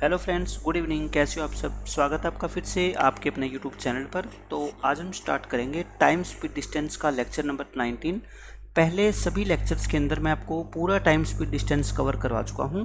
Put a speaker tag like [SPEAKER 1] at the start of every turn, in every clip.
[SPEAKER 1] Hello friends, good evening. कैसे हो आप सब? स्वागत है आपका फिर से आपके अपने यूट्यूब चैनल पर। तो आज हम स्टार्ट करेंगे टाइम स्पीड डिस्टेंस का लेक्चर नंबर 19। पहले सभी लेक्चर्स के अंदर मैं आपको पूरा टाइम स्पीड डिस्टेंस कवर करवा चुका हूं।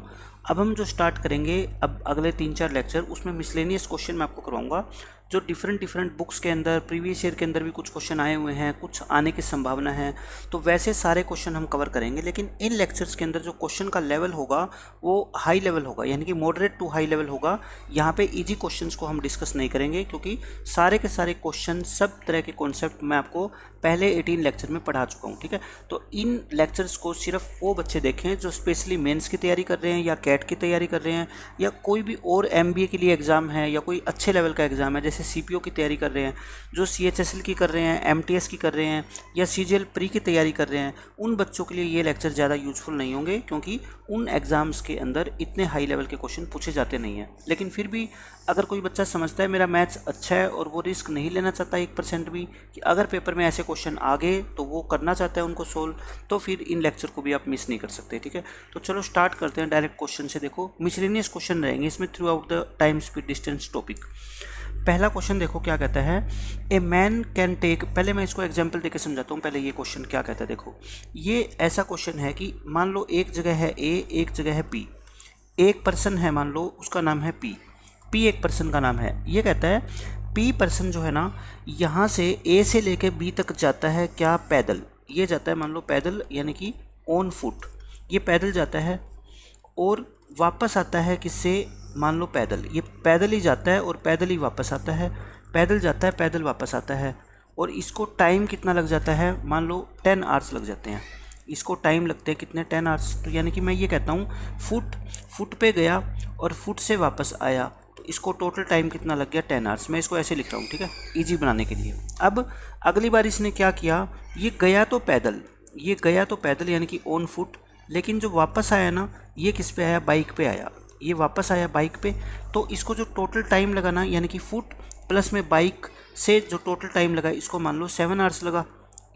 [SPEAKER 1] अब हम जो स्टार्ट करेंगे अब अगले 3-4 लेक्चर, उसमें मिसलेनियस क्वेश्चन मैं आपको करवाऊंगा जो डिफरेंट बुक्स के अंदर प्रीवियस ईयर के अंदर भी कुछ क्वेश्चन आए हुए हैं, कुछ आने की संभावना है। तो वैसे सारे क्वेश्चन हम कवर करेंगे, लेकिन इन लेक्चर्स के अंदर जो क्वेश्चन का लेवल होगा वो हाई लेवल होगा, यानी कि मॉडरेट टू हाई लेवल होगा। यहाँ पे इजी क्वेश्चंस को हम डिस्कस नहीं करेंगे, क्योंकि सारे के सारे क्वेश्चन, सब तरह के कॉन्सेप्ट मैं आपको पहले 18 लेक्चर में पढ़ा चुका हूँ। ठीक है, तो इन लेक्चर्स को सिर्फ वो बच्चे देखें जो स्पेशली मेंस की तैयारी कर रहे हैं या कैट की तैयारी कर रहे हैं या कोई भी और एमबीए के लिए एग्ज़ाम है या कोई अच्छे लेवल का एग्ज़ाम है, जैसे सीपीओ की तैयारी कर रहे हैं, जो सीएचएसएल की कर रहे हैं, एमटीएस की कर रहे हैं या सीजीएल प्री की तैयारी कर रहे हैं। उन बच्चों के लिए ये लेक्चर ज़्यादा यूजफुल नहीं होंगे, क्योंकि उन एग्ज़ाम्स के अंदर इतने हाई लेवल के क्वेश्चन पूछे जाते नहीं हैं। लेकिन फिर भी अगर कोई बच्चा समझता है मेरा मैथ्स अच्छा है और वो रिस्क नहीं लेना चाहता 1% भी कि अगर पेपर में ऐसे क्वेश्चन आ गए तो वो करना चाहता है उनको सोल्व, तो फिर इन लेक्चर को भी आप मिस नहीं कर सकते। ठीक है, तो चलो स्टार्ट करते हैं डायरेक्ट क्वेश्चन से। देखो, मिसलेनियस क्वेश्चन रहेंगे इसमें through out the time speed distance topic. पहला क्वेश्चन देखो क्या कहता है, ए मैन कैन टेक। पहले मैं इसको एग्जाम्पल देकर समझाता हूँ, पहले ये क्वेश्चन क्या कहता है। देखो, ये ऐसा क्वेश्चन है कि मान लो एक जगह है ए, एक जगह है पी। एक पर्सन है, मान लो उसका नाम है पी। पी एक पर्सन का नाम है। ये कहता है पी पर्सन जो है ना, यहाँ से ए से लेके बी तक जाता है क्या? पैदल। ये जाता है मान लो पैदल, यानी कि ऑन फुट। ये पैदल जाता है और वापस आता है किससे? मान लो पैदल। ये पैदल ही जाता है और पैदल ही वापस आता है। पैदल जाता है, पैदल वापस आता है। और इसको टाइम कितना लग जाता है? मान लो 10 आवर्स लग जाते हैं। इसको टाइम लगते हैं कितने? 10 आवर्स। तो यानी कि मैं ये कहता हूँ फुट पे गया और फुट से वापस आया, तो इसको टोटल टाइम कितना लग गया? 10 आवर्स। मैं इसको ऐसे लिख रहा हूँ, ठीक है, ईजी बनाने के लिए। अब अगली बार इसने क्या किया, ये गया तो पैदल, यानी कि ऑन फुट, लेकिन जो वापस आया ना, ये किस पे आया? बाइक पे आया। ये वापस आया बाइक पे, तो इसको जो टोटल टाइम लगा ना, यानी कि फुट प्लस में बाइक से जो टोटल टाइम लगा, इसको मान लो 7 आवर्स लगा।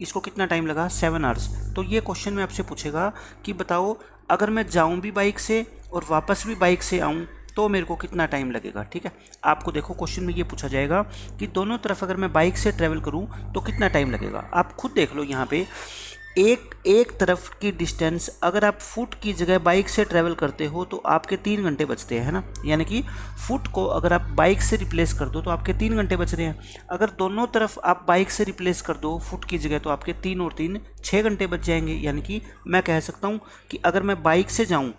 [SPEAKER 1] इसको कितना टाइम लगा? 7 आवर्स। तो ये क्वेश्चन में आपसे पूछेगा कि बताओ, अगर मैं जाऊं भी बाइक से और वापस भी बाइक से आऊं तो मेरे को कितना टाइम लगेगा? ठीक है, आपको देखो क्वेश्चन में ये पूछा जाएगा कि दोनों तरफ अगर मैं बाइक से ट्रैवल करूं तो कितना टाइम लगेगा। आप खुद देख लो, यहाँ पे एक तरफ की डिस्टेंस अगर आप फुट की जगह बाइक से ट्रैवल करते हो तो आपके 3 घंटे बचते हैं, है ना। यानी कि फुट को अगर आप बाइक से रिप्लेस कर दो तो आपके 3 घंटे बच रहे हैं। अगर दोनों तरफ आप बाइक से रिप्लेस कर दो फुट की जगह तो आपके 3 और 3 6 घंटे बच जाएंगे। यानी कि मैं कह सकता हूँ कि अगर मैं बाइक से जाऊँ,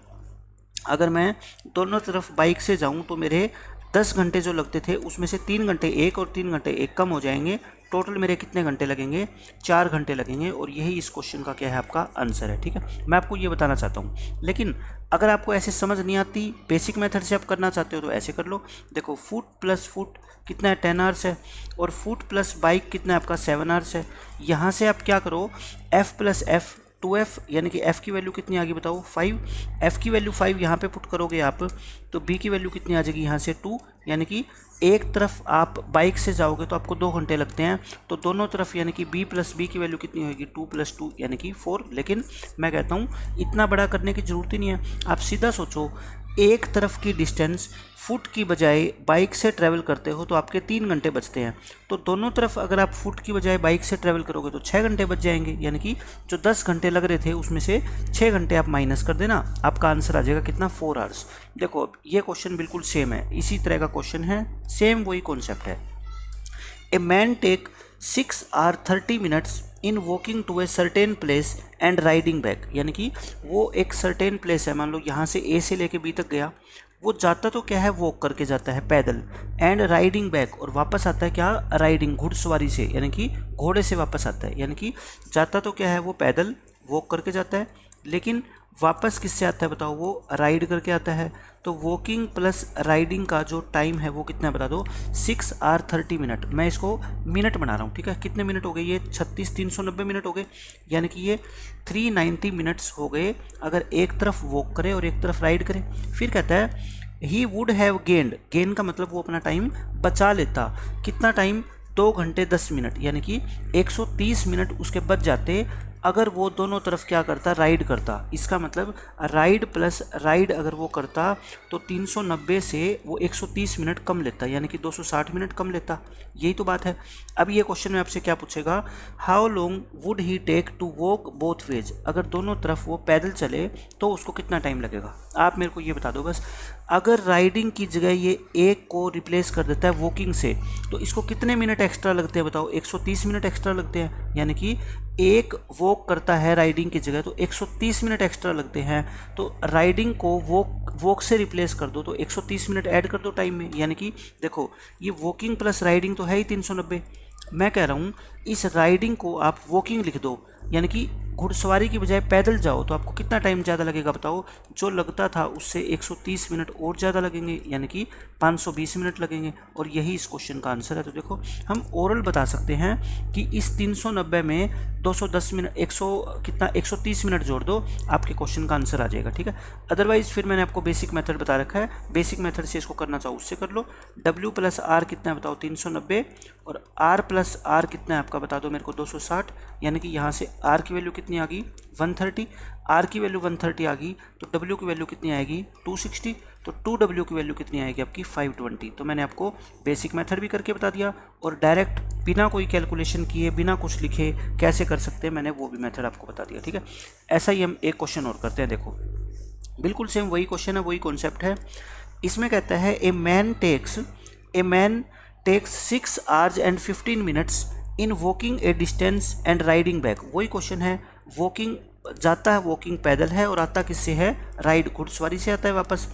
[SPEAKER 1] अगर मैं दोनों तरफ बाइक से जाऊं तो मेरे 10 घंटे जो लगते थे उसमें से 3 घंटे एक और 3 घंटे एक कम हो जाएंगे। टोटल मेरे कितने घंटे लगेंगे? 4 घंटे लगेंगे। और यही इस क्वेश्चन का क्या है? आपका आंसर है। ठीक है, मैं आपको ये बताना चाहता हूँ। लेकिन अगर आपको ऐसे समझ नहीं आती, बेसिक मेथड से आप करना चाहते हो तो ऐसे कर लो। देखो, फुट प्लस फुट कितना है? 10 आवर्स है। और फुट प्लस बाइक कितना है आपका? 7 आवर्स है। यहाँ से आप क्या करो, एफ प्लस एफ 2f, यानी कि f की वैल्यू कितनी आ गई बताओ? 5। f की वैल्यू 5 यहाँ पे पुट करोगे आप तो b की वैल्यू कितनी आ जाएगी? यहाँ से 2। यानी कि एक तरफ आप बाइक से जाओगे तो आपको 2 घंटे लगते हैं, तो दोनों तरफ यानी कि b प्लस बी की वैल्यू कितनी होगी? 2 + 2 यानी कि 4। लेकिन मैं कहता हूँ इतना बड़ा करने की ज़रूरत ही नहीं है। आप सीधा सोचो, एक तरफ की डिस्टेंस फुट की बजाय बाइक से ट्रैवल करते हो तो आपके 3 घंटे बचते हैं। तो दोनों तरफ अगर आप फुट की बजाय बाइक से ट्रैवल करोगे तो 6 घंटे बच जाएंगे। यानी कि जो 10 घंटे लग रहे थे उसमें से 6 घंटे आप माइनस कर देना, आपका आंसर आ जाएगा कितना? 4 आवर्स। देखो, ये क्वेश्चन बिल्कुल सेम है, इसी तरह का क्वेश्चन है, सेम वही कॉन्सेप्ट है। A man take 6 hour 30 minutes in walking to a certain place and riding back. यानी कि वो एक सर्टेन प्लेस है, मान लो यहाँ से ए से लेके बी तक गया, वो जाता तो क्या है? वॉक करके जाता है, पैदल। एंड राइडिंग बैक, और वापस आता है क्या? राइडिंग, घुड़सवारी से, यानी कि घोड़े से वापस आता है। यानी कि जाता तो क्या है? वो पैदल वॉक करके जाता है, लेकिन वापस किससे आता है बताओ? वो राइड करके आता है। तो वॉकिंग प्लस राइडिंग का जो टाइम है वो कितना है बता दो? 6 आवर 30 मिनट। मैं इसको मिनट बना रहा हूँ, ठीक है। कितने मिनट हो गए? ये 390 मिनट हो गए, यानी कि ये 390 मिनट्स हो गए अगर एक तरफ वॉक करे और एक तरफ राइड करे। फिर कहता है ही वुड हैव गेन का मतलब वो अपना टाइम बचा लेता। कितना टाइम? 2 घंटे 10 मिनट, यानी कि 130 मिनट उसके बच जाते अगर वो दोनों तरफ क्या करता, राइड करता, इसका मतलब राइड प्लस राइड अगर वो करता तो 390 से वो 130 मिनट कम लेता, यानी कि 260 मिनट कम लेता। यही तो बात है। अब ये क्वेश्चन में आपसे क्या पूछेगा, how long would he take to walk both ways, अगर दोनों तरफ वो पैदल चले तो उसको कितना टाइम लगेगा। आप मेरे को ये बता दो बस, अगर राइडिंग की जगह ये एक को रिप्लेस कर देता है वॉकिंग से तो इसको कितने मिनट एक्स्ट्रा लगते हैं बताओ, 130 मिनट एक्स्ट्रा लगते हैं। यानी कि एक वॉक करता है राइडिंग की जगह तो 130 मिनट एक्स्ट्रा लगते हैं। तो राइडिंग को वॉक से रिप्लेस कर दो तो 130 मिनट ऐड कर दो टाइम में। यानी कि देखो ये वॉकिंग प्लस राइडिंग तो है ही 390। मैं कह रहा हूँ इस राइडिंग को आप वॉकिंग लिख दो, यानी कि घुड़सवारी की बजाय पैदल जाओ तो आपको कितना टाइम ज़्यादा लगेगा बताओ। जो लगता था उससे 130 मिनट और ज़्यादा लगेंगे, यानी कि 520 मिनट लगेंगे। और यही इस क्वेश्चन का आंसर है। तो देखो हम ओरल बता सकते हैं कि इस 390 में 210 मिनट 130 मिनट जोड़ दो, आपके क्वेश्चन का आंसर आ जाएगा। ठीक है, अदरवाइज फिर मैंने आपको बेसिक मेथड बता रखा है, बेसिक मेथड से इसको करना चाहो उससे कर लो। W प्लस आर कितना है बताओ 390, और R प्लस आर कितना है आपका बता दो मेरे को 260। यानी कि यहाँ से R की वैल्यू कितनी आ गई 130, R की वैल्यू 130 आ गई तो W की वैल्यू कितनी आएगी 260, तो 2W की वैल्यू कितनी आएगी आपकी 520। तो मैंने आपको बेसिक मेथड भी करके बता दिया और डायरेक्ट बिना कोई कैलकुलेशन किए बिना कुछ लिखे कैसे कर सकते हैं मैंने वो भी मेथड आपको बता दिया। ठीक है, ऐसा ही हम एक क्वेश्चन और करते हैं। देखो बिल्कुल सेम वही क्वेश्चन है, वही कॉन्सेप्ट है। इसमें कहता है a man takes 6 hours and 15 minutes in walking a distance and riding back. वही क्वेश्चन है, वॉकिंग जाता है, वॉकिंग पैदल है और आता किससे है, राइड घुड़सवारी से आता है वापस।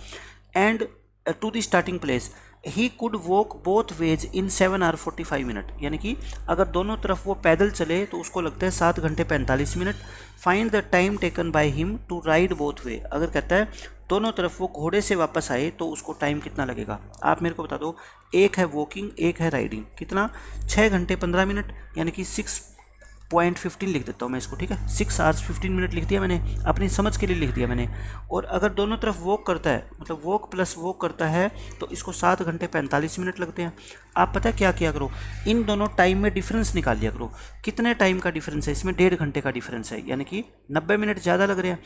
[SPEAKER 1] And to the starting place he could walk both ways in 7 hours 45 minutes। यानी कि अगर दोनों तरफ वो पैदल चले तो उसको लगता है 7 घंटे 45 minute. Find the time taken by him to ride both way, अगर कहता है दोनों तरफ वो घोड़े से वापस आए तो उसको टाइम कितना लगेगा। आप मेरे को बता दो, एक है वॉकिंग एक है राइडिंग, कितना 6 घंटे 15 मिनट, यानी कि 6.15 लिख देता हूँ मैं इसको। ठीक है, 6 hours 15 minutes लिख दिया मैंने, अपनी समझ के लिए लिख दिया मैंने। और अगर दोनों तरफ वॉक करता है मतलब वॉक प्लस वॉक करता है तो इसको 7 घंटे 45 मिनट लगते हैं। आप पता है क्या किया करो, इन दोनों टाइम में डिफरेंस निकाल लिया करो। कितने टाइम का डिफरेंस है इसमें, 1.5 घंटे का डिफरेंस है, यानी कि 90 मिनट ज़्यादा लग रहे हैं।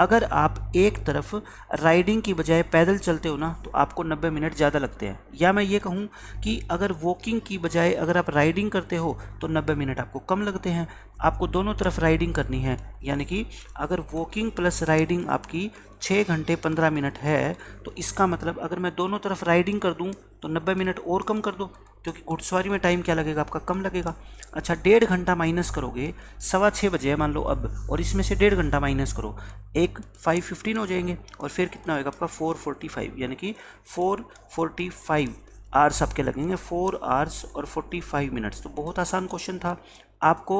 [SPEAKER 1] अगर आप एक तरफ राइडिंग की बजाय पैदल चलते हो ना तो आपको 90 मिनट ज़्यादा लगते हैं। या मैं ये कहूँ कि अगर वॉकिंग की बजाय अगर आप राइडिंग करते हो तो 90 मिनट आपको कम लगते हैं। आपको दोनों तरफ राइडिंग करनी है, यानी कि अगर वॉकिंग प्लस राइडिंग आपकी 6 घंटे 15 मिनट है तो इसका मतलब अगर मैं दोनों तरफ राइडिंग कर दूं तो 90 मिनट और कम कर दो, क्योंकि घुड़सवारी में टाइम क्या लगेगा आपका, कम लगेगा। अच्छा 1.5 घंटा माइनस करोगे, 6:15 बजे है मान लो अब, और इसमें से 1.5 घंटा माइनस करो, एक 5:15 हो जाएंगे और फिर कितना होएगा आपका 4:45, यानी कि 4:45 आवर्स आपके लगेंगे, 4 hours और 45 minutes। तो बहुत आसान क्वेश्चन था। आपको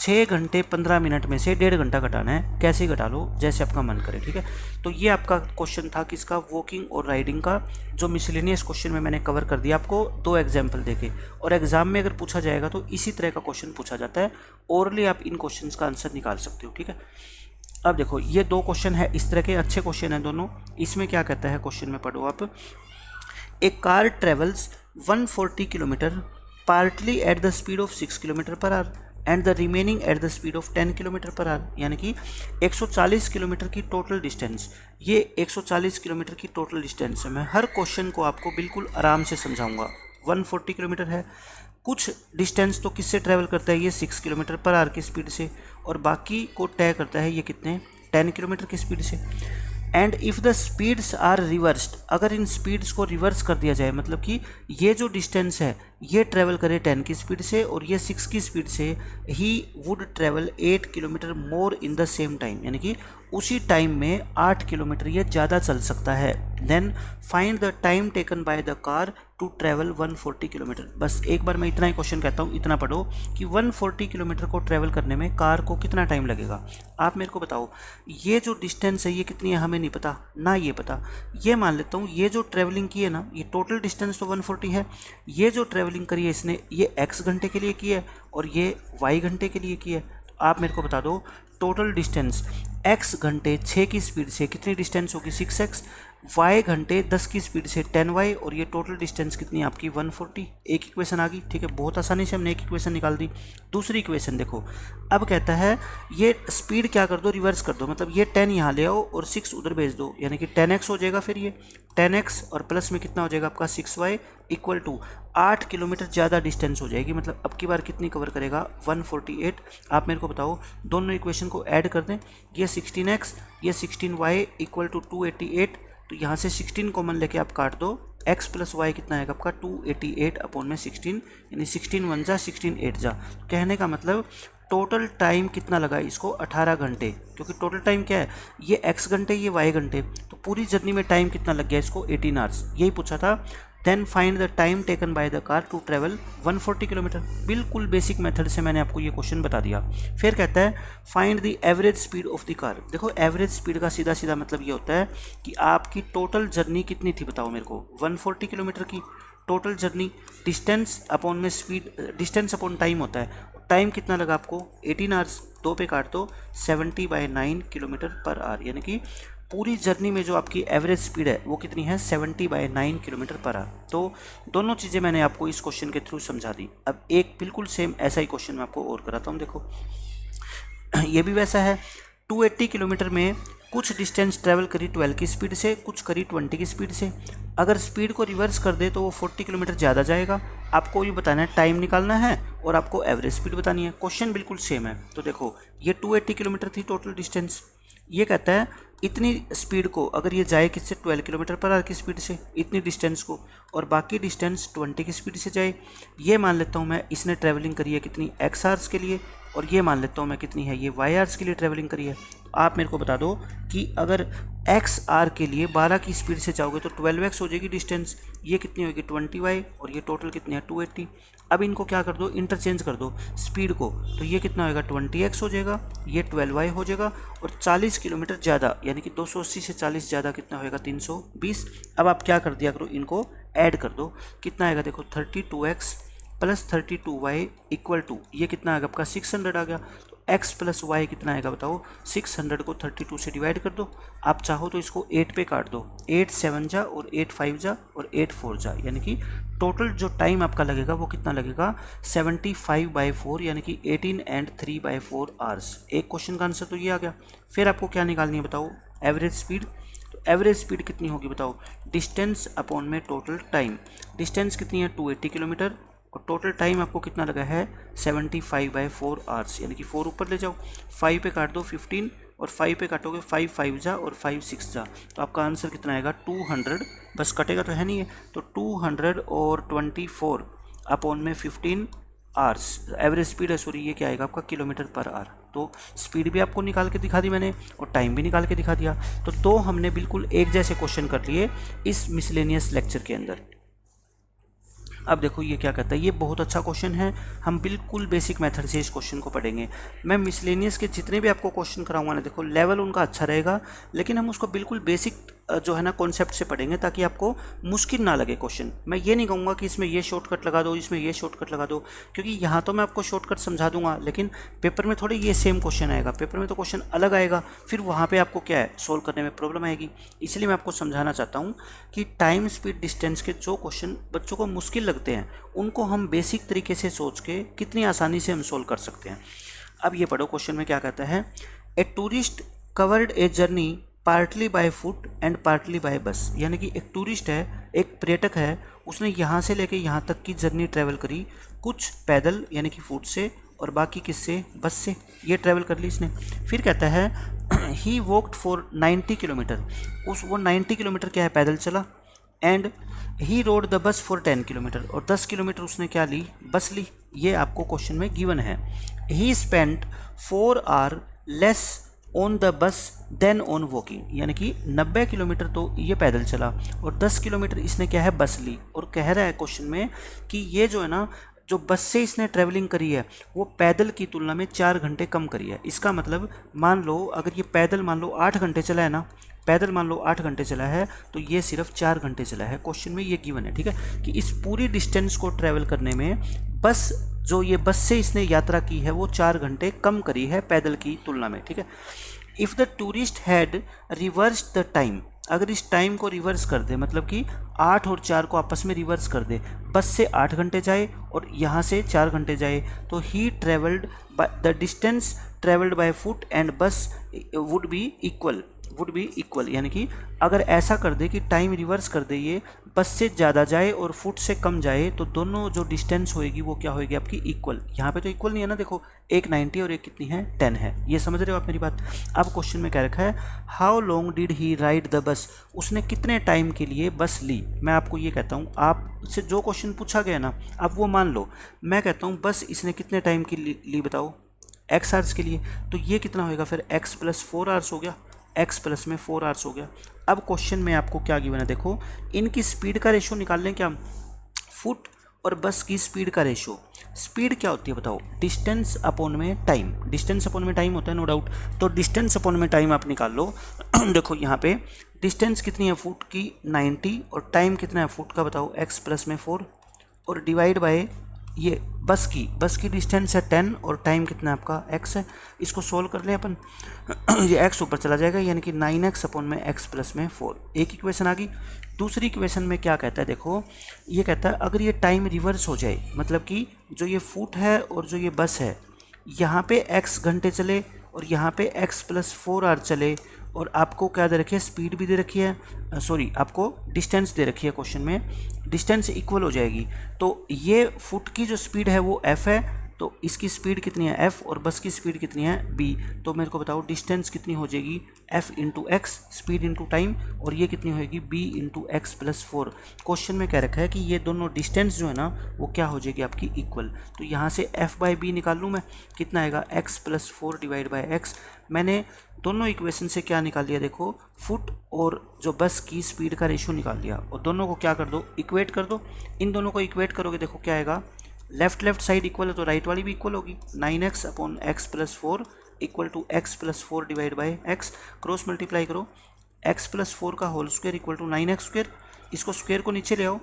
[SPEAKER 1] 6 घंटे 15 मिनट में से 1.5 घंटा घटाना है, कैसे घटा लो जैसे आपका मन करे। ठीक है, तो ये आपका क्वेश्चन था किसका, वॉकिंग और राइडिंग का, जो मिसलेनियस क्वेश्चन में मैंने कवर कर दिया आपको 2 एग्जाम्पल देके। और एग्जाम में अगर पूछा जाएगा तो इसी तरह का क्वेश्चन पूछा जाता है, ओरली आप इन क्वेश्चन का आंसर निकाल सकते हो। ठीक है, अब देखो ये 2 क्वेश्चन है इस तरह के, अच्छे क्वेश्चन हैं दोनों। इसमें क्या कहता है क्वेश्चन में, पढ़ो आप। A car travels 140 kilometre partly at the speed of 6 kilometre per hour and the remaining at the speed of 10 kilometre per hour. यानी कि 140 किलोमीटर की टोटल डिस्टेंस, ये 140 किलोमीटर की टोटल डिस्टेंस है। मैं हर क्वेश्चन को आपको बिल्कुल आराम से समझाऊंगा। 140 किलोमीटर है, कुछ डिस्टेंस तो किससे ट्रैवल करता है, ये 6 किलोमीटर पर आवर की स्पीड से, और बाकी को तय करता है ये कितने 10 किलोमीटर की स्पीड से। And if the speeds are reversed, अगर इन स्पीड्स को रिवर्स कर दिया जाए, मतलब कि ये जो डिस्टेंस है ये ट्रैवल करे 10 की स्पीड से और ये 6 की स्पीड से, he would travel 8 kilometre more in the same time, यानी कि उसी टाइम में 8 किलोमीटर ये ज़्यादा चल सकता है। Then find the time taken by the car to travel 140 kilometre. बस एक बार मैं इतना ही क्वेश्चन कहता हूँ, इतना पढ़ो कि 140 किलोमीटर को ट्रैवल करने में कार को कितना टाइम लगेगा। आप मेरे को बताओ, ये जो डिस्टेंस है ये कितनी है हमें नहीं पता ना, ये पता, ये मान लेता हूँ ये जो ट्रैवलिंग की है ना, ये टोटल डिस्टेंस तो 140 है। ये जो ट्रैवलिंग करी है इसने, ये x घंटे के लिए की है और ये y घंटे के लिए की है। तो आप मेरे को बता दो टोटल डिस्टेंस x घंटे 6 की स्पीड से कितनी डिस्टेंस होगी, 6x, y घंटे 10 की स्पीड से 10y, और ये टोटल डिस्टेंस कितनी है आपकी 140। एक इक्वेशन आ गई, ठीक है, बहुत आसानी से हमने एक इक्वेशन निकाल दी। दूसरी इक्वेशन देखो, अब कहता है ये स्पीड क्या कर दो, रिवर्स कर दो, मतलब ये 10 यहाँ ले आओ और 6 उधर भेज दो, यानी कि 10x हो जाएगा। फिर ये 10x और प्लस में कितना हो जाएगा आपका 6y इक्वल टू 8 किलोमीटर ज़्यादा डिस्टेंस हो जाएगी, मतलब अब की बार कितनी कवर करेगा 148। आप मेरे को बताओ, दोनों इक्वेशन को ऐड कर दें, ये 16x ये 16y इक्वल टू 288, तो यहाँ से 16 कॉमन लेके आप काट दो, x प्लस वाई कितना आएगा आपका 288 अपॉन में 16, यानी 16 1 जा 16 8 जा। तो कहने का मतलब टोटल टाइम कितना लगा इसको 18 घंटे, क्योंकि टोटल टाइम क्या है, ये x घंटे ये y घंटे, तो पूरी जर्नी में टाइम कितना लग गया इसको 18 आवर्स, यही पूछा था। Then find the time taken by the car to travel 140 kilometre. बिल्कुल बेसिक मेथड से मैंने आपको ये क्वेश्चन बता दिया। फिर कहता है find the average speed of the car. देखो एवरेज स्पीड का सीधा सीधा मतलब ये होता है कि आपकी टोटल जर्नी कितनी थी, बताओ मेरे को 140 किलोमीटर की टोटल जर्नी, डिस्टेंस अपॉन में स्पीड, डिस्टेंस अपॉन टाइम होता है, टाइम कितना लगा आपको 18 आवर्स, 2 पे काट दो 70/9 किलोमीटर पर आवर, यानी कि पूरी जर्नी में जो आपकी एवरेज स्पीड है वो कितनी है 70/9 किलोमीटर पर आवर। तो दोनों चीज़ें मैंने आपको इस क्वेश्चन के थ्रू समझा दी। अब एक बिल्कुल सेम ऐसा ही क्वेश्चन मैं आपको और कराता हूँ। देखो ये भी वैसा है, 280 किलोमीटर में कुछ डिस्टेंस ट्रैवल करी 12 की स्पीड से, कुछ करी 20 की स्पीड से। अगर स्पीड को रिवर्स कर दे तो वो 40 किलोमीटर ज़्यादा जाएगा। आपको ये बताना है, टाइम निकालना है और आपको एवरेज स्पीड बतानी है। क्वेश्चन बिल्कुल सेम है। तो देखो ये 280 किलोमीटर थी टोटल डिस्टेंस, ये कहता है इतनी स्पीड को अगर ये जाए किससे 12 किलोमीटर पर आवर की स्पीड से इतनी डिस्टेंस को, और बाकी डिस्टेंस 20 की स्पीड से जाए, ये मान लेता हूँ मैं इसने ट्रैवलिंग करी है कितनी x आवर्स के लिए, और ये मान लेता हूँ मैं कितनी है ये y आवर्स के लिए ट्रैवलिंग करी है। तो आप मेरे को बता दो कि अगर x आर के लिए 12 की स्पीड से जाओगे तो 12x हो जाएगी डिस्टेंस, ये कितनी होगी 20y, और ये टोटल कितनी है 280। अब इनको क्या कर दो, इंटरचेंज कर दो स्पीड को, तो ये कितना होगा 20x हो जाएगा, ये 12y हो जाएगा, और 40 किलोमीटर ज़्यादा यानी कि 280 से 40 ज़्यादा कितना होएगा 320। अब आप क्या कर दिया करो, इनको ऐड कर दो, कितना आएगा देखो 32x plus 32y equal to ये कितना आएगा आपका 600 आ गया। तो x प्लस वाई कितना आएगा बताओ, 600 को 32 से डिवाइड कर दो। आप चाहो तो इसको 8 पे काट दो, 8 7 जा और 8 5 जा और 8 4 जा, यानी कि टोटल जो टाइम आपका लगेगा वो कितना लगेगा 75/4, यानी कि 18 and 3/4 आवर्स। एक क्वेश्चन का आंसर तो ये आ गया। फिर आपको क्या निकालनी है बताओ, एवरेज स्पीड। तो एवरेज स्पीड कितनी होगी बताओ, डिस्टेंस अपॉन में टोटल टाइम। डिस्टेंस कितनी है 280 किलोमीटर, और टोटल टाइम आपको कितना लगा है 75/4 आवर्स, यानी कि 4 ऊपर ले जाओ, 5 पे काट दो 15, और 5 पे काटोगे 5 5 जा और 5 6 जा, तो आपका आंसर कितना आएगा 200, बस कटेगा तो है नहीं है, तो 224 अपॉन में 15 आवर्स एवरेज स्पीड है, सॉरी ये क्या आएगा आपका किलोमीटर पर आवर। तो स्पीड भी आपको निकाल के दिखा दी मैंने और टाइम भी निकाल के दिखा दिया। तो दो हमने बिल्कुल एक जैसे क्वेश्चन कर लिए इस मिसलेनियस लेक्चर के अंदर। अब देखो ये क्या कहता है, ये बहुत अच्छा क्वेश्चन है, हम बिल्कुल बेसिक मेथड से इस क्वेश्चन को पढ़ेंगे। मैं मिसलेनियस के जितने भी आपको क्वेश्चन कराऊंगा ना, देखो लेवल उनका अच्छा रहेगा, लेकिन हम उसको बिल्कुल बेसिक जो है ना कॉन्सेप्ट से पढ़ेंगे ताकि आपको मुश्किल ना लगे क्वेश्चन। मैं ये नहीं कहूँगा कि इसमें ये शॉर्टकट लगा दो, इसमें ये शॉर्टकट लगा दो, क्योंकि यहाँ तो मैं आपको शॉर्टकट समझा दूंगा, लेकिन पेपर में थोड़ी ये सेम क्वेश्चन आएगा, पेपर में तो क्वेश्चन अलग आएगा, फिर वहाँ पे आपको क्या है सोल्व करने में प्रॉब्लम आएगी। इसलिए मैं आपको समझाना चाहता हूँ कि टाइम स्पीड डिस्टेंस के जो क्वेश्चन बच्चों को मुश्किल लगते हैं उनको हम बेसिक तरीके से सोच के कितनी आसानी से हम सोल्व कर सकते हैं। अब ये पढ़ो क्वेश्चन में क्या कहता है, a tourist covered a journey partly bye foot and partly bye बस, यानी कि एक टूरिस्ट है, एक पर्यटक है, उसने यहाँ से लेके यहाँ तक की जर्नी ट्रैवल करी, कुछ पैदल यानी कि फुट से और बाकी किससे, बस से, ये ट्रैवल कर ली इसने। फिर कहता है ही वॉकड फॉर 90 किलोमीटर, वो 90 किलोमीटर क्या है पैदल चला, and he road the bus for 10 kilometre, और 10 किलोमीटर उसने क्या ली, बस ली। ये आपको क्वेश्चन में गिवन है। He spent 4 hour less on the bus than on walking, यानी कि 90 किलोमीटर तो ये पैदल चला और 10 किलोमीटर इसने क्या है बस ली, और कह रहा है क्वेश्चन में कि ये जो है ना जो बस से इसने ट्रैवलिंग करी है वो पैदल की तुलना में 4 घंटे कम करी है। इसका मतलब मान लो अगर ये पैदल मान लो 8 घंटे चला है ना, पैदल मान लो 8 घंटे चला है तो ये सिर्फ 4 घंटे चला है। क्वेश्चन में ये गिवन है, ठीक है, कि इस पूरी डिस्टेंस को ट्रैवल करने में बस जो ये बस से इसने यात्रा की है वो 4 घंटे कम करी है पैदल की तुलना में, ठीक है। If the tourist had reversed the time, अगर इस टाइम को रिवर्स कर दे, मतलब कि 8 और 4 को आपस में रिवर्स कर दे, बस से 8 घंटे जाए और यहाँ से 4 घंटे जाए, तो ही travelled by the distance travelled by foot and bus would be equal, यानी कि अगर ऐसा कर दे कि टाइम रिवर्स कर दे, ये बस से ज़्यादा जाए और फुट से कम जाए, तो दोनों जो डिस्टेंस होएगी वो क्या होएगी आपकी इक्वल। यहाँ पे तो इक्वल नहीं है ना, देखो एक 90 और एक कितनी है 10 है, ये समझ रहे हो आप मेरी बात। अब क्वेश्चन में क्या रखा है, how long did he ride the bus, उसने कितने टाइम के लिए बस ली। मैं आपको ये कहता हूँ, आपसे जो क्वेश्चन पूछा गया ना, आप वो मान लो। मैं कहता हूँ बस इसने कितने टाइम की ली बताओ, x आवर्स के लिए, तो ये कितना होएगा फिर x + 4 आवर्स हो गया, x प्लस में 4 आवर्स हो गया। अब क्वेश्चन में आपको क्या गिवन है, देखो इनकी स्पीड का रेशो निकाल लें क्या, फुट और बस की स्पीड का रेशो। स्पीड क्या होती है बताओ, डिस्टेंस अपॉन में टाइम, डिस्टेंस अपॉन में टाइम होता है नो डाउट, तो डिस्टेंस अपॉन में टाइम आप निकाल लो। देखो यहाँ पे डिस्टेंस कितनी है फुट की 90 और टाइम कितना है फुट का बताओ, x प्लस में 4 और डिवाइड बाय ये बस की डिस्टेंस है 10 और टाइम कितना है आपका x है। इसको सोल्व कर लें अपन, ये x ऊपर चला जाएगा, यानी कि 9x अपॉन में x प्लस में 4, एक इक्वेशन आ गई। दूसरी इक्वेशन में क्या कहता है, देखो ये कहता है अगर ये टाइम रिवर्स हो जाए, मतलब कि जो ये फुट है और जो ये बस है, यहाँ पे x घंटे चले और यहाँ पे x + 4 आवर चले, और आपको क्या दे रखी है, स्पीड भी दे रखी है, सॉरी आपको डिस्टेंस दे रखी है, क्वेश्चन में डिस्टेंस इक्वल हो जाएगी। तो ये फुट की जो स्पीड है वो f है, तो इसकी स्पीड कितनी है f और बस की स्पीड कितनी है b, तो मेरे को बताओ डिस्टेंस कितनी हो जाएगी, f into x, speed into time, और ये कितनी होएगी b into x plus 4। Question में कह रखा है कि ये दोनों डिस्टेंस जो है ना वो क्या हो जाएगी आपकी इक्वल, तो यहाँ से f बाई बी निकाल लूँ मैं, कितना आएगा x + 4 डिवाइड बाई एक्स। मैंने दोनों इक्वेशन से क्या निकाल लिया, देखो फुट और जो बस की स्पीड का रेशो निकाल लिया, और दोनों को क्या कर दो, इक्वेट कर दो। इन दोनों को इक्वेट करोगे, देखो क्या आएगा, लेफ्ट साइड इक्वल है तो राइट वाली भी इक्वल होगी, 9x upon x + 4 equal to x + 4 divide by x। Cross multiply करो, x + 4 का whole square equal to 9x², इसको स्क्वायर को नीचे ले आओ,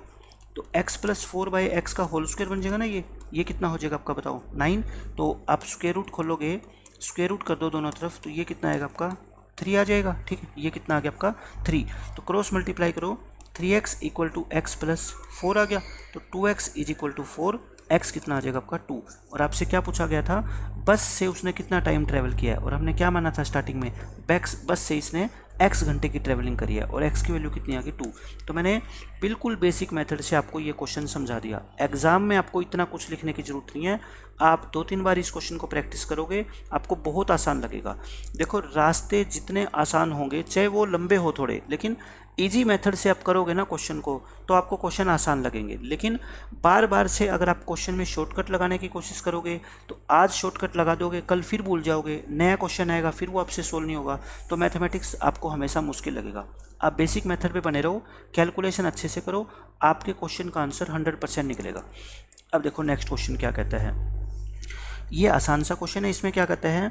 [SPEAKER 1] तो x + 4 बाई एक्स का होल स्क्वायर बन जाएगा ना, ये कितना हो जाएगा आपका बताओ 9। तो आप स्क्वायर रूट खोलोगे, स्क्वायर रूट कर दो दोनों तरफ, तो ये कितना आएगा आपका 3 आ जाएगा, ठीक है, ये कितना आ गया आपका 3। तो क्रॉस मल्टीप्लाई करो, 3x इक्वल टू x + 4 आ गया, तो 2x इक्वल टू 4, x कितना आ जाएगा आपका 2। और आपसे क्या पूछा गया था, बस से उसने कितना टाइम ट्रैवल किया है, और हमने क्या माना था स्टार्टिंग में, बस से इसने x घंटे की ट्रैवलिंग करी है, और x की वैल्यू कितनी आ गई 2। तो मैंने बिल्कुल बेसिक मेथड से आपको ये क्वेश्चन समझा दिया। एग्जाम में आपको इतना कुछ लिखने की ज़रूरत नहीं है, आप 2-3 बार इस क्वेश्चन को प्रैक्टिस करोगे आपको बहुत आसान लगेगा। देखो रास्ते जितने आसान होंगे, चाहे वो लंबे हो थोड़े, लेकिन इजी मेथड से आप करोगे ना क्वेश्चन को, तो आपको क्वेश्चन आसान लगेंगे। लेकिन बार बार से अगर आप क्वेश्चन में शॉर्टकट लगाने की कोशिश करोगे, तो आज शॉर्टकट लगा दोगे, कल फिर भूल जाओगे, नया क्वेश्चन आएगा फिर वो आपसे सोल्व नहीं होगा, तो मैथमेटिक्स आपको हमेशा मुश्किल लगेगा। आप बेसिक मेथड पे बने रहो, कैलकुलेशन अच्छे से करो, आपके क्वेश्चन का आंसर 100% निकलेगा। अब देखो नेक्स्ट क्वेश्चन क्या कहता है, ये आसान सा क्वेश्चन है। इसमें क्या कहता है,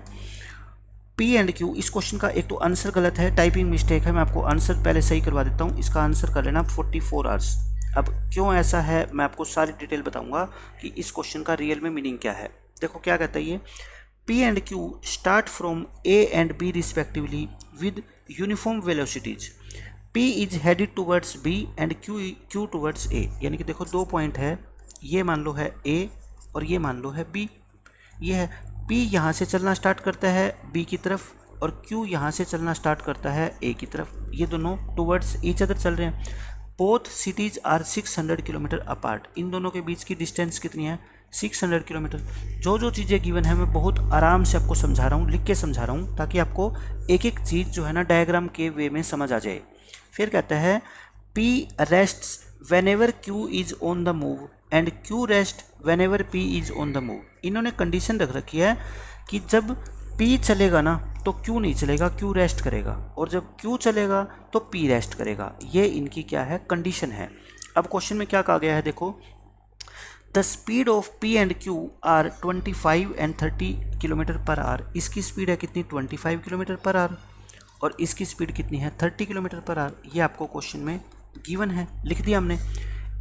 [SPEAKER 1] P एंड Q, इस क्वेश्चन का एक तो आंसर गलत है, टाइपिंग मिस्टेक है, मैं आपको आंसर पहले सही करवा देता हूँ। इसका आंसर कर लेना 44 आवर्स। अब क्यों ऐसा है मैं आपको सारी डिटेल बताऊंगा कि इस क्वेश्चन का रियल में मीनिंग क्या है। देखो क्या कहता है ये, P and Q start from A and B respectively with uniform velocities. P is headed towards B and Q towards A। यानी कि देखो 2 पॉइंट है, ये मान लो है A और ये मान लो है B। ये है P यहाँ से चलना स्टार्ट करता है B की तरफ, और Q यहाँ से चलना स्टार्ट करता है A की तरफ। ये दोनों टूवर्ड्स ईच अदर चल रहे हैं। Both cities are 600 kilometres apart. इन दोनों के बीच की डिस्टेंस कितनी है, 600 किलोमीटर। जो चीज़ें गिवन है मैं बहुत आराम से आपको समझा रहा हूँ, लिख के समझा रहा हूँ, ताकि आपको एक एक चीज़ जो है ना डायग्राम के वे में समझ आ जाए। फिर कहता है P rests whenever Q is on the move and Q rest whenever P is on the move। इन्होंने कंडीशन रख रखी है कि जब P चलेगा ना तो Q नहीं चलेगा, Q रेस्ट करेगा, और जब Q चलेगा तो P रेस्ट करेगा। ये इनकी क्या है, कंडीशन है। अब क्वेश्चन में क्या कहा गया है, देखो the speed of P and Q are 25 एंड 30 किलोमीटर पर आवर। इसकी स्पीड है कितनी, 25 किलोमीटर पर आवर, और इसकी स्पीड कितनी है, 30 किलोमीटर पर आवर। ये आपको क्वेश्चन में गिवन है, लिख दिया हमने।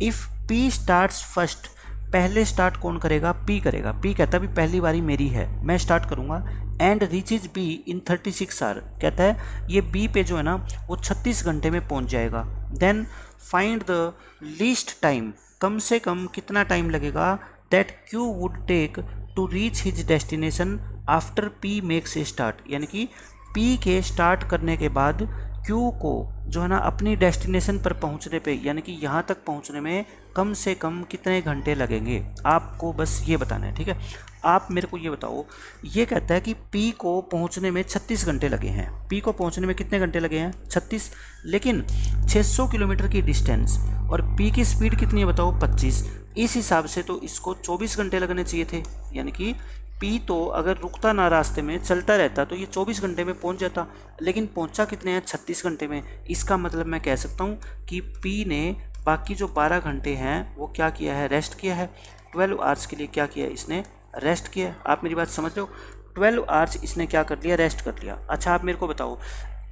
[SPEAKER 1] इफ़ P स्टार्ट्स फर्स्ट, पहले स्टार्ट कौन करेगा, P करेगा। P कहता है भी पहली बारी मेरी है, मैं स्टार्ट करूँगा। And reaches B in 36 hour. कहता है ये बी पे जो है ना वो 36 घंटे में पहुंच जाएगा। Then find the least time, कम से कम कितना टाइम लगेगा that Q would take to reach his destination after P makes a start, यानी कि पी के स्टार्ट करने के बाद क्यू को जो है ना अपनी डेस्टिनेशन पर पहुंचने पे, यानी कि यहाँ तक पहुंचने में कम से कम कितने घंटे लगेंगे, आपको बस ये बताना है। ठीक है, आप मेरे को ये बताओ, ये कहता है कि P को पहुंचने में 36 घंटे लगे हैं। P को पहुंचने में कितने घंटे लगे हैं? 36। लेकिन 600 किलोमीटर की डिस्टेंस और P की स्पीड कितनी है बताओ? 25। इस हिसाब से तो इसको 24 घंटे लगने चाहिए थे, यानी कि P तो अगर रुकता ना रास्ते में चलता रहता तो ये 24 घंटे में पहुंच जाता, लेकिन पहुंचा कितने हैं? 36 घंटे में। इसका मतलब मैं कह सकता हूँ कि P ने बाकी जो 12 घंटे हैं वो क्या किया है? रेस्ट किया है। 12 आवर्स के लिए क्या किया है इसने? रेस्ट किया। आप मेरी बात समझ रहे हो? 12 आवर्स इसने क्या कर लिया? रेस्ट कर लिया। अच्छा आप मेरे को बताओ,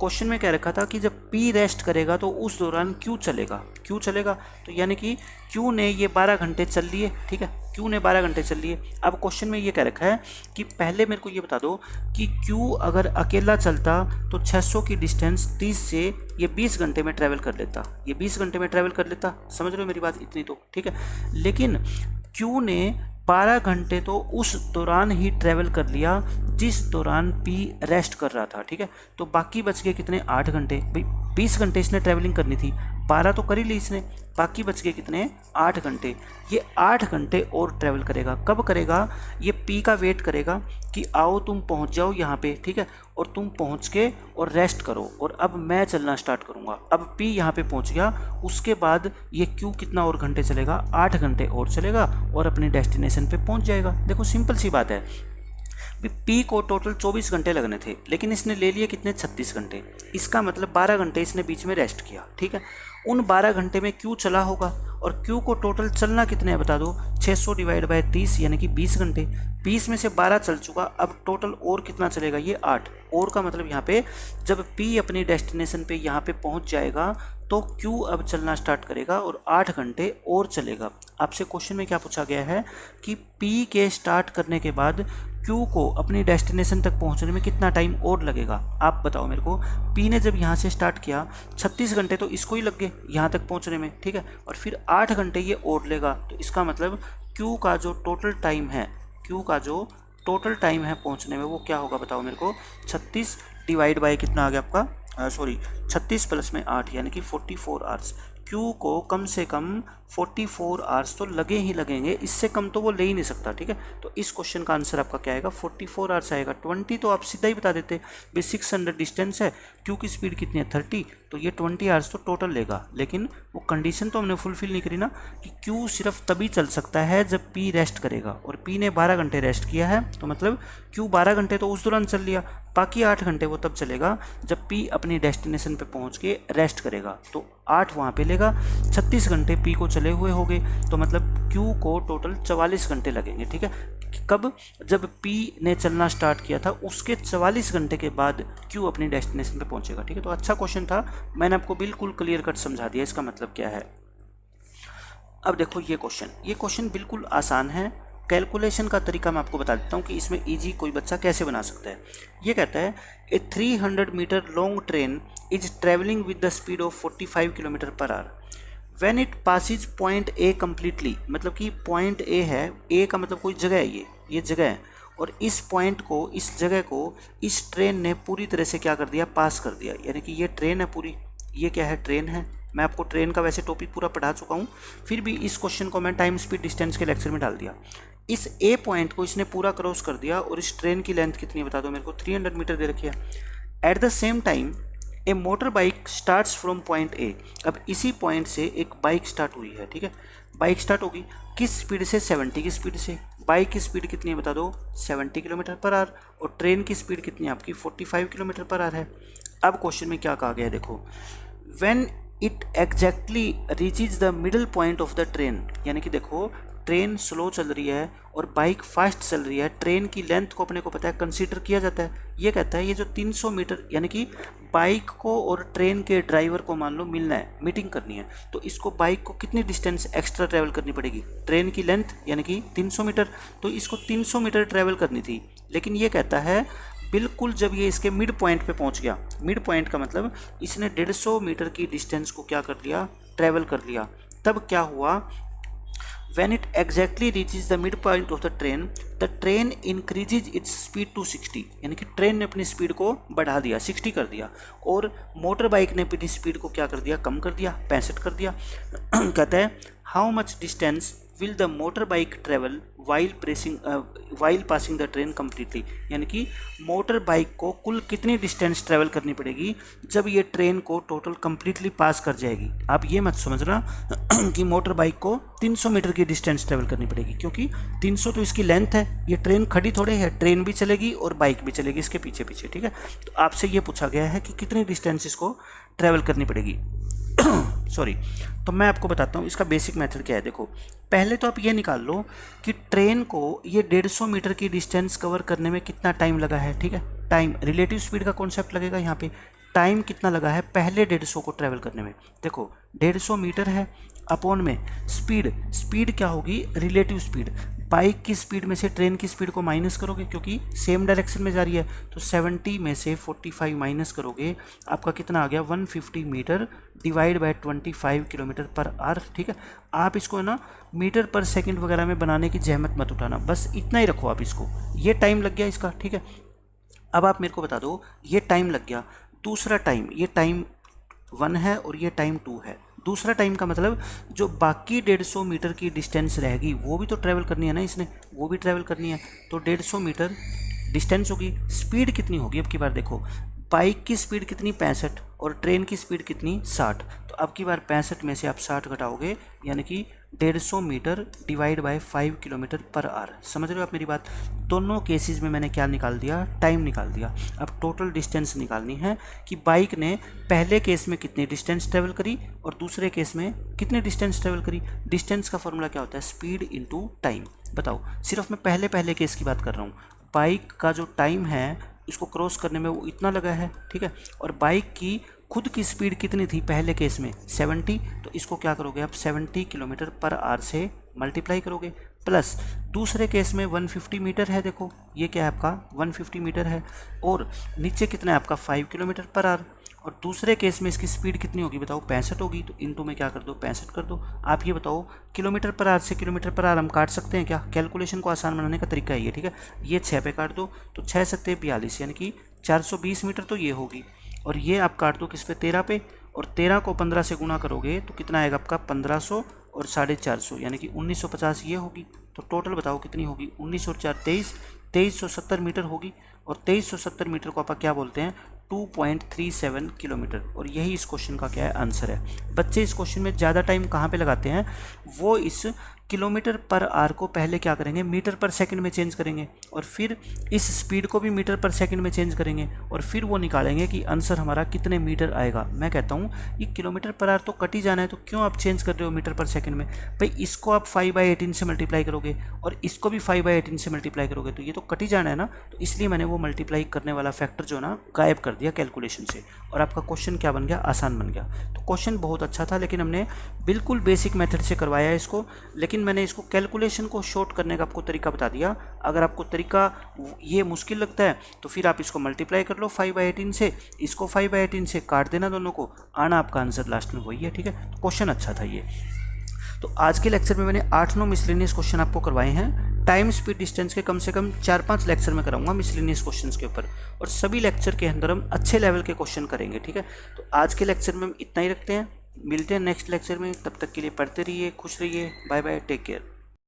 [SPEAKER 1] क्वेश्चन में क्या रखा था कि जब P रेस्ट करेगा तो उस दौरान Q चलेगा। Q चलेगा तो यानी कि Q ने ये 12 घंटे चल लिए। ठीक है, Q ने 12 घंटे चल लिए। अब क्वेश्चन में ये कह रखा है कि पहले मेरे को ये बता दो कि Q अगर अकेला चलता तो 600 की डिस्टेंस 30 से ये 20 घंटे में ट्रैवल कर लेता। ये 20 घंटे में ट्रैवल कर लेता। समझ रहे हो मेरी बात? इतनी तो ठीक है। लेकिन Q ने 12 घंटे तो उस दौरान ही ट्रैवल कर लिया जिस दौरान P रेस्ट कर रहा था। ठीक है, तो बाकी बच गए कितने? 8 घंटे। भाई 20 घंटे इसने ट्रैवलिंग करनी थी, 12 तो कर ही ली इसने, बाकी बच गए कितने? 8 घंटे। ये 8 घंटे और ट्रैवल करेगा। कब करेगा? ये P का वेट करेगा कि आओ तुम पहुंच जाओ यहाँ पे, ठीक है, और तुम पहुंच के और रेस्ट करो और अब मैं चलना स्टार्ट करूँगा। अब P यहाँ पे पहुंच गया, उसके बाद ये Q कितना और घंटे चलेगा? 8 घंटे और चलेगा और अपनी डेस्टिनेशन पे पहुंच जाएगा। देखो सिंपल सी बात है। P को टोटल 24 घंटे लगने थे, लेकिन इसने ले लिए कितने? 36 घंटे। इसका मतलब 12 घंटे इसने बीच में रेस्ट किया। ठीक है, उन 12 घंटे में Q चला होगा और Q को टोटल चलना कितने है बता दो? 600 डिवाइड बाय 30 यानी कि 20 घंटे। 20 में से 12 चल चुका, अब टोटल और कितना चलेगा? ये 8। और का मतलब यहाँ पे जब P अपनी डेस्टिनेशन पे यहाँ पे पहुँच जाएगा तो Q अब चलना स्टार्ट करेगा और 8 घंटे और चलेगा। आपसे क्वेश्चन में क्या पूछा गया है कि P के स्टार्ट करने के बाद Q को अपनी डेस्टिनेशन तक पहुंचने में कितना टाइम और लगेगा? आप बताओ मेरे को। P ने जब यहाँ से स्टार्ट किया 36 घंटे तो इसको ही लग गए यहाँ तक पहुंचने में। ठीक है, और फिर 8 घंटे ये और लेगा, तो इसका मतलब Q का जो टोटल टाइम है, Q का जो टोटल टाइम है पहुँचने में वो क्या होगा बताओ मेरे को? 36 डिवाइड बाई कितना आ गया आपका? 36 प्लस में 8 यानी कि 44 आवर्स। Q को कम से कम 44 आवर्स तो लगे ही लगेंगे, इससे कम तो वो ले ही नहीं सकता। ठीक है, तो इस क्वेश्चन का आंसर आपका क्या आएगा? 44 आवर्स आएगा। 20 तो आप सीधा ही बता देते भाई, 600 डिस्टेंस है, Q की स्पीड कितनी है? 30, तो ये 20 आवर्स तो टोटल लेगा। लेकिन वो कंडीशन तो हमने फुलफिल नहीं करी ना कि Q सिर्फ तभी चल सकता है जब P रेस्ट करेगा, और P ने 12 घंटे रेस्ट किया है, तो मतलब Q 12 घंटे तो उस दौरान चल लिया, बाकी 8 घंटे वो तब चलेगा जब P अपनी डेस्टिनेशन पे पहुंच के रेस्ट करेगा, तो 8 वहाँ पे लेगा। 36 घंटे P को चले हुए हो गए, तो मतलब Q को टोटल 44 घंटे लगेंगे। ठीक है, कब? जब P ने चलना स्टार्ट किया था उसके 44 घंटे के बाद Q अपनी डेस्टिनेशन पे पहुंचेगा। ठीक है, तो अच्छा क्वेश्चन था, मैंने आपको बिल्कुल क्लियर कट समझा दिया इसका मतलब क्या है। अब देखो ये क्वेश्चन बिल्कुल आसान है। कैलकुलेशन का तरीका मैं आपको बता देता हूँ कि इसमें इजी कोई बच्चा कैसे बना सकता है। ये कहता है a 300 metre long train is travelling with the speed of 45 kilometre per hour when it passes point A completely. मतलब कि पॉइंट ए है, ए का मतलब कोई जगह है, ये जगह है, और इस पॉइंट को, इस जगह को इस ट्रेन ने पूरी तरह से क्या कर दिया? पास कर दिया। यानी कि ये ट्रेन है पूरी, ये क्या है? ट्रेन है। मैं आपको ट्रेन का वैसे टॉपिक पूरा पढ़ा चुका हूँ, फिर भी इस क्वेश्चन को मैं टाइम स्पीड डिस्टेंस के लेक्चर में डाल दिया। इस ए पॉइंट को इसने पूरा क्रॉस कर दिया और इस ट्रेन की लेंथ कितनी है बता दो मेरे को? 300 मीटर दे रखी है। At the same time A motor bike starts from point A. अब इसी पॉइंट से एक बाइक स्टार्ट हुई है। ठीक है, बाइक स्टार्ट होगी किस स्पीड से? 70 की स्पीड से। बाइक की स्पीड कितनी है बता दो? 70 किलोमीटर पर आवर, और ट्रेन की स्पीड कितनी है आपकी? 45 किलोमीटर पर आवर है। अब क्वेश्चन में क्या कहा गया है देखो, when it exactly reaches the middle point of the train. यानी कि देखो ट्रेन स्लो चल रही है और बाइक फास्ट चल रही है, ट्रेन की लेंथ को अपने को पता है, कंसीडर किया जाता है। ये कहता है ये जो 300 मीटर, यानी कि बाइक को और ट्रेन के ड्राइवर को मान लो मिलना है, मीटिंग करनी है, तो इसको बाइक को कितनी डिस्टेंस एक्स्ट्रा ट्रैवल करनी पड़ेगी? ट्रेन की लेंथ यानी कि 300 मीटर, तो इसको 300 मीटर ट्रैवल करनी थी। लेकिन ये कहता है बिल्कुल जब ये इसके मिड पॉइंट पे पहुंच गया, मिड पॉइंट का मतलब इसने 150 मीटर की डिस्टेंस को क्या कर लिया, ट्रेवल कर लिया, तब क्या हुआ, when it exactly reaches the midpoint of the train increases its speed to 60, यानी कि ट्रेन ने अपनी स्पीड को बढ़ा दिया, 60 कर दिया, और मोटर बाइक ने अपनी स्पीड को क्या कर दिया, कम कर दिया, 65 कर दिया। कहता है how much distance will the motor bike travel while passing the train completely, यानी कि मोटर बाइक को कुल कितनी डिस्टेंस ट्रेवल करनी पड़ेगी जब ये ट्रेन को टोटल कम्प्लीटली पास कर जाएगी। आप ये मत समझना कि मोटर बाइक को 300 मीटर की डिस्टेंस ट्रेवल करनी पड़ेगी, क्योंकि 300 तो इसकी लेंथ है, ये ट्रेन खड़ी थोड़े है, ट्रेन भी चलेगी और बाइक भी चलेगी इसके पीछे पीछे, ठीक है। तो आपसे ये पूछा गया है कि कितनी डिस्टेंस इसको ट्रेवल करनी पड़ेगी। सॉरी, तो मैं आपको बताता हूँ इसका बेसिक मेथड क्या है। देखो, पहले तो आप ये निकाल लो कि ट्रेन को ये 150 मीटर की डिस्टेंस कवर करने में कितना टाइम लगा है, ठीक है। टाइम, रिलेटिव स्पीड का कॉन्सेप्ट लगेगा यहाँ पे, टाइम कितना लगा है पहले 150 को ट्रेवल करने में। देखो 150 मीटर है, अपॉन में स्पीड क्या होगी, रिलेटिव स्पीड, बाइक की स्पीड में से ट्रेन की स्पीड को माइनस करोगे क्योंकि सेम डायरेक्शन में जा रही है, तो 70 में से 45 माइनस करोगे, आपका कितना आ गया 150 metre divide by 25 kilometre per hour, ठीक है। आप इसको है ना मीटर पर सेकंड वगैरह में बनाने की जहमत मत उठाना, बस इतना ही रखो आप इसको, ये टाइम लग गया इसका, ठीक है। अब आप मेरे को बता दो, ये टाइम लग गया, दूसरा टाइम, ये टाइम 1 है और ये टाइम 2 है। दूसरा टाइम का मतलब जो बाकी 150 मीटर की डिस्टेंस रहेगी वो भी तो ट्रैवल करनी है ना इसने, वो भी ट्रैवल करनी है, तो 150 मीटर डिस्टेंस होगी। स्पीड कितनी होगी अब की बार देखो, बाइक की स्पीड कितनी 65 और ट्रेन की स्पीड कितनी 60, तो अब की बार 65 में से आप 60 घटाओगे, यानी कि 150 metre divide by 5 kilometre per hour. समझ रहे हो आप मेरी बात। दोनों केसेस में मैंने क्या निकाल दिया, टाइम निकाल दिया। अब टोटल डिस्टेंस निकालनी है कि बाइक ने पहले केस में कितनी डिस्टेंस ट्रेवल करी और दूसरे केस में कितनी डिस्टेंस ट्रेवल करी। डिस्टेंस का फॉर्मूला क्या होता है, स्पीड इंटू टाइम। बताओ, सिर्फ मैं पहले केस की बात कर रहा हूँ, बाइक का जो टाइम है इसको क्रॉस करने में वो इतना लगा है, ठीक है, और बाइक की खुद की स्पीड कितनी थी पहले केस में 70, तो इसको क्या करोगे आप 70 किलोमीटर पर आवर से मल्टीप्लाई करोगे, प्लस दूसरे केस में 150 मीटर है, देखो ये क्या है आपका 150 मीटर है, और नीचे कितना है आपका 5 किलोमीटर पर आवर, और दूसरे केस में इसकी स्पीड कितनी होगी बताओ 65 होगी, तो इनटू में क्या कर दो 65 कर दो। आप ये बताओ किलोमीटर पर आवर से किलोमीटर पर आवर हम काट सकते हैं क्या, कैलकुलेशन को आसान बनाने का तरीका ये, ठीक है। ये 6 पे काट दो तो 6 सत्ते 42, यानी कि 420 मीटर तो ये होगी, और ये आप काट दो किस पे 13 पे, और 13 को 15 से गुना करोगे तो कितना आएगा आपका 1500 और 450, यानी कि 1950 ये होगी। तो टोटल बताओ कितनी होगी, 19 और 4 23, 2370 मीटर होगी, और 2370 मीटर को आप क्या बोलते हैं 2.37 किलोमीटर, और यही इस क्वेश्चन का क्या है आंसर है। बच्चे इस क्वेश्चन में ज़्यादा टाइम कहाँ पे लगाते हैं, वो इस किलोमीटर पर आवर को पहले क्या करेंगे मीटर पर सेकंड में चेंज करेंगे, और फिर इस स्पीड को भी मीटर पर सेकंड में चेंज करेंगे, और फिर वो निकालेंगे कि आंसर हमारा कितने मीटर आएगा। मैं कहता हूँ ये किलोमीटर पर आवर तो कट ही जाना है, तो क्यों आप चेंज कर रहे हो मीटर पर सेकंड में। भाई इसको आप 5/18 से मल्टीप्लाई करोगे और इसको भी 5/18 से मल्टीप्लाई करोगे तो ये तो कट ही जाना है ना, तो इसलिए मैंने वो मल्टीप्लाई करने वाला फैक्टर जो ना गायब कर दिया कैलकुलेशन से, और आपका क्वेश्चन क्या बन गया, आसान बन गया। तो क्वेश्चन बहुत अच्छा था, लेकिन हमने बिल्कुल बेसिक मेथड से करवाया है इसको, लेकिन मैंने इसको कैलकुलेशन को शॉर्ट करने का आपको तरीका बता दिया। अगर आपको तरीका ये मुश्किल लगता है तो फिर आप इसको मल्टीप्लाई कर लो 5/18 से, इसको 5/18 से काट देना दोनों को, आना आपका आंसर लास्ट में वही है, ठीक है। तो क्वेश्चन अच्छा था ये। तो आज के लेक्चर में मैंने 8-9 मिसलेनियस क्वेश्चन आपको करवाए हैं। टाइम स्पीड डिस्टेंस के कम से कम 4-5 लेक्चर में कराऊंगा मिसलेनियस क्वेश्चंस के ऊपर, और सभी लेक्चर के अंदर हम अच्छे लेवल के क्वेश्चन करेंगे, ठीक है। तो आज के लेक्चर में हम इतना ही रखते हैं, मिलते हैं नेक्स्ट लेक्चर में, तब तक के लिए पढ़ते रहिए, खुश रहिए, बाय बाय, टेक केयर।